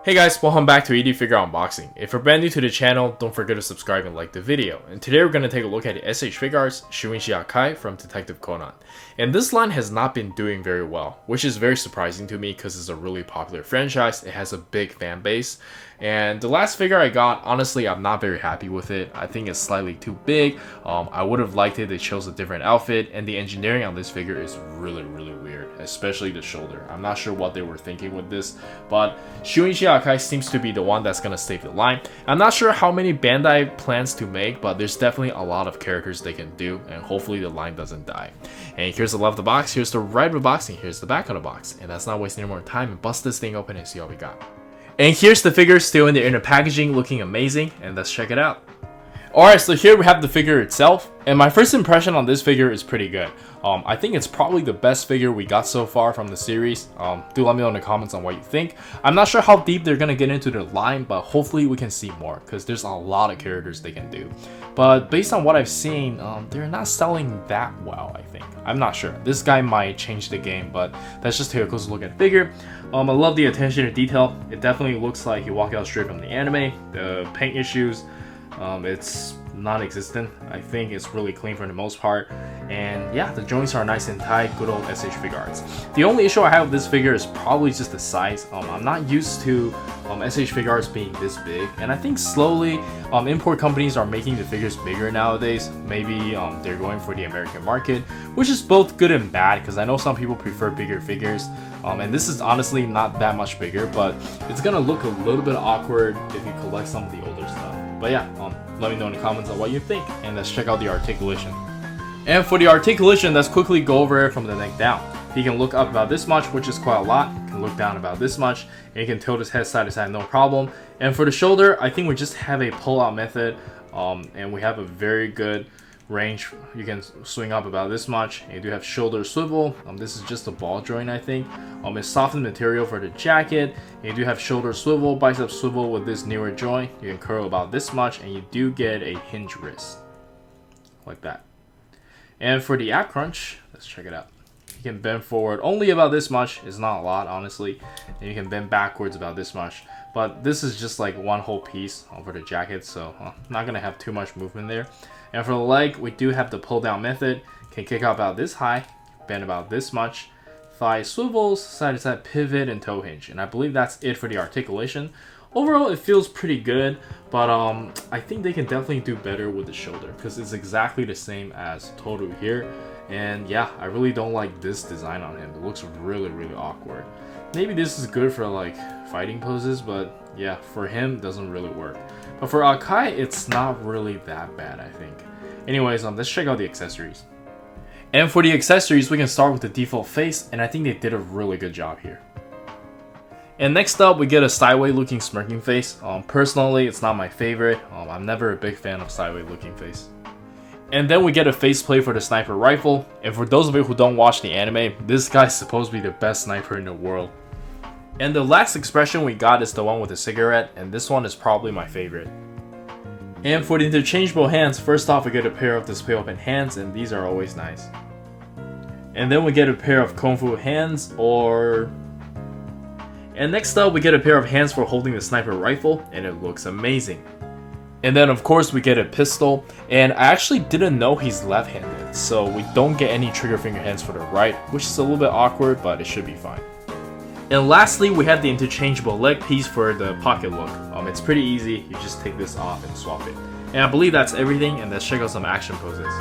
Hey guys, welcome back to ED Figure Unboxing. If you're brand new to the channel, don't forget to subscribe and like the video. And today we're going to take a look at the S.H.Figuarts Shuichi Akai from Detective Conan. And this line has not been doing very well, which is very surprising to me because it's a really popular franchise. It has a big fan base. And the last figure I got, honestly, I'm not very happy with it. I think it's slightly too big. I would have liked it. They chose a different outfit, and the engineering on this figure is really weird, especially the shoulder. I'm not sure what they were thinking with this, but Shuichi Akai seems to be the one that's gonna save the line. I'm not sure how many Bandai plans to make, but there's definitely a lot of characters they can do, and hopefully the line doesn't die. And here's the left of the box, here's the right of the box, and here's the back of the box. And that's not wasting any more time, and bust this thing open and see what we got. And here's the figure still in the inner packaging, looking amazing, and let's check it out. Alright, so here we have the figure itself, and my first impression on this figure is pretty good. I think it's probably the best figure we got so far from the series. Do let me know in the comments on what you think. I'm not sure how deep they're gonna get into the line, but hopefully we can see more, because there's a lot of characters they can do. But based on what I've seen, they're not selling that well, I think. I'm not sure. This guy might change the game, but let's just take a closer look at the figure. I love the attention to detail. It definitely looks like he walked out straight from the anime. The paint issues, it's non-existent. I think it's really clean for the most part, and yeah, the joints are nice and tight. Good old S.H.Figuarts. The only issue I have with this figure is probably just the size. I'm not used to S.H.Figuarts being this big, and I think slowly import companies are making the figures bigger nowadays. Maybe they're going for the American market, which is both good and bad, because I know some people prefer bigger figures, and this is honestly not that much bigger, but it's gonna look a little bit awkward if you collect some of the older stuff. But yeah, let me know in the comments on what you think, and let's check out the articulation. And for the articulation, let's quickly go over it from the neck down. He can look up about this much, which is quite a lot. He can look down about this much, and he can tilt his head side to side, no problem. And for the shoulder, I think we just have a pull-out method, and we have a very good range. You can swing up about this much, and you do have shoulder swivel. This is just a ball joint, I think. It's softened material for the jacket, and you do have shoulder swivel, bicep swivel with this newer joint. You can curl about this much, and you do get a hinge wrist like that. And for the ab crunch, let's check it out. You can bend forward only about this much. It's not a lot, honestly, and you can bend backwards about this much, but this is just like one whole piece for the jacket, so not gonna have too much movement there. And for the leg, we do have the pull down method. Can kick out about this high, bend about this much, thigh swivels, side to side pivot, and toe hinge. And I believe that's it for the articulation. Overall, it feels pretty good, but I think they can definitely do better with the shoulder, because it's exactly the same as Toru here. And yeah, I really don't like this design on him. It looks really awkward. Maybe this is good for like fighting poses, but yeah, for him, it doesn't really work. But for Akai, it's not really that bad, I think. Anyways, let's check out the accessories. And for the accessories, we can start with the default face, and I think they did a really good job here. And next up, we get a sideways looking smirking face. Personally, it's not my favorite. I'm never a big fan of sideways looking face. And then we get a faceplate for the sniper rifle. And for those of you who don't watch the anime, this guy's supposed to be the best sniper in the world. And the last expression we got is the one with the cigarette, and this one is probably my favorite. And for the interchangeable hands, first off we get a pair of display open hands, and these are always nice. And then we get a pair of kung fu hands, and next up we get a pair of hands for holding the sniper rifle, and it looks amazing. And then of course we get a pistol, and I actually didn't know he's left-handed, so we don't get any trigger finger hands for the right, which is a little bit awkward, but it should be fine. And lastly, we have the interchangeable leg piece for the pocket look. It's pretty easy, you just take this off and swap it. And I believe that's everything, and let's check out some action poses.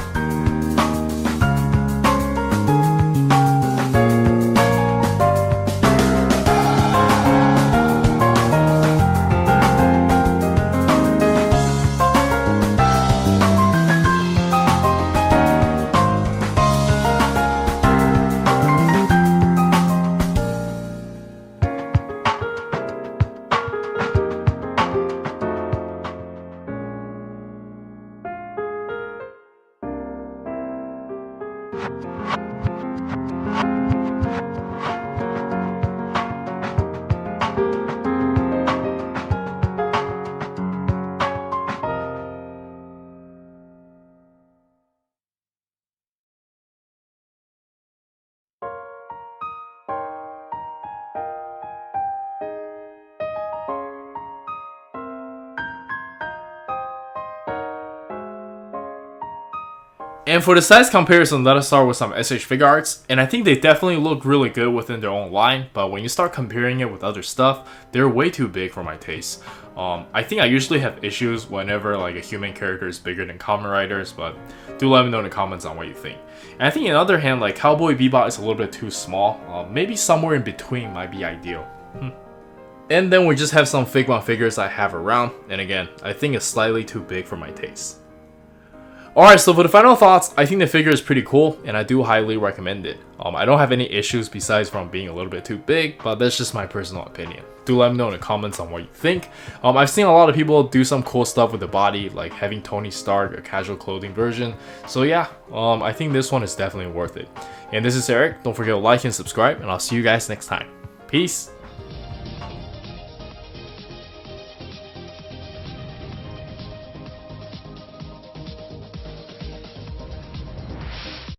And for the size comparison, let us start with some S.H.Figuarts, and I think they definitely look really good within their own line, but when you start comparing it with other stuff, they're way too big for my taste. I think I usually have issues whenever like a human character is bigger than Kamen Riders, but do let me know in the comments on what you think. And I think on the other hand, like Cowboy Bebop is a little bit too small. Maybe somewhere in between might be ideal. And then we just have some Figma figures I have around, and again, I think it's slightly too big for my taste. Alright, so for the final thoughts, I think the figure is pretty cool, and I do highly recommend it. I don't have any issues besides from being a little bit too big, but that's just my personal opinion. Do let me know in the comments on what you think. I've seen a lot of people do some cool stuff with the body, like having Tony Stark, a casual clothing version. So yeah, I think this one is definitely worth it. And this is Eric, don't forget to like and subscribe, and I'll see you guys next time. Peace!